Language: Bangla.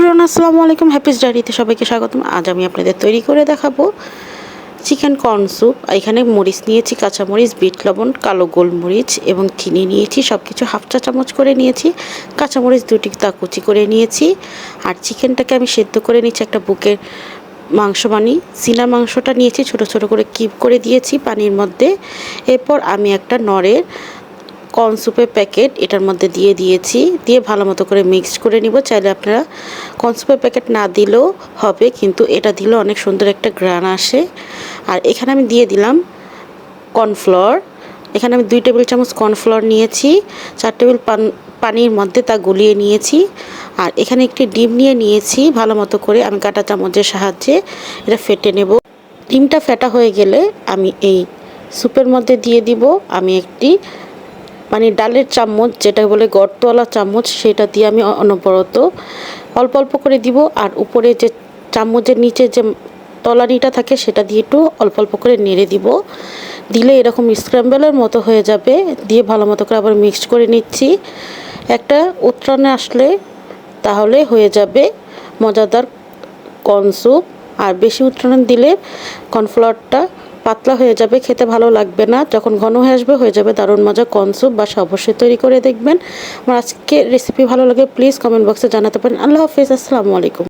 এভরিওয়ান, আসসালামু আলাইকুম। হ্যাপিস ডায়েরিতে সবাইকে স্বাগতম। আজ আমি আপনাদের তৈরি করে দেখাবো চিকেন কর্ন স্যুপ। এখানে মরিচ নিয়েছি, কাঁচামরিচ, বিট লবণ, কালো গোলমরিচ এবং চিনি নিয়েছি। সব কিছু হাফ চা চামচ করে নিয়েছি। কাঁচামরিচ দুটি তা কুচি করে নিয়েছি। আর চিকেনটাকে আমি সেদ্ধ করে নিচ্ছি। একটা বুকের মাংস সিনা মাংসটা নিয়েছি, ছোট ছোট করে কিপ করে দিয়েছি পানির মধ্যে। এরপর আমি একটা নরের কর্ন স্যুপের প্যাকেট এটার মধ্যে দিয়ে দিয়েছি, দিয়ে ভালো মতো করে মিক্স করে নিব। চাইলে আপনারা কর্ন স্যুপের প্যাকেট না দিলেও হবে, কিন্তু এটা দিলে অনেক সুন্দর একটা ঘ্রাণ আসে। আর এখানে আমি দিয়ে দিলাম কর্নফ্লাওয়ার। এখানে আমি 2 টেবিল চামচ কর্নফ্লাওয়ার নিয়েছি, 4 টেবিল পানির মধ্যে তা গুলিয়ে নিয়েছি। আর এখানে একটি ডিম নিয়েছি, ভালো মতো করে আমি কাঁটা চামচের সাহায্যে এটা ফেটে নেব। ডিমটা ফেটা হয়ে গেলে আমি এই স্যুপের মধ্যে দিয়ে দিব আমি একটি ডালের চামচ, যেটা বলে গর্তওয়ালা চামচ, সেটা দিয়ে আমি অনবরত অল্প অল্প করে দিব। আর উপরে যে চামচের নিচে যে তলানিটা থাকে সেটা দিয়ে একটু অল্প অল্প করে নেড়ে দিব। দিলে এরকম স্ক্র্যাম্বলের মতো হয়ে যাবে। দিয়ে ভালো মতো করে আবার মিক্সড করে নিচ্ছি। একটা উতরানে আসলে তাহলে হয়ে যাবে মজাদার কর্ন স্যুপ। আর বেশি উতরান দিলে কর্নফ্লাওয়ারটা পাতলা হয়ে যাবে, খেতে ভালো লাগবে না। যখন ঘন হয়ে যাবে দারুণ মজা কর্ন স্যুপ। বাসা অবশ্যই তৈরি করে দেখবেন। আমার আজকে রেসিপি ভালো লাগে প্লিজ কমেন্ট বক্সে জানাতে পারেন। আল্লাহ হাফেজ, আসসালামু আলাইকুম।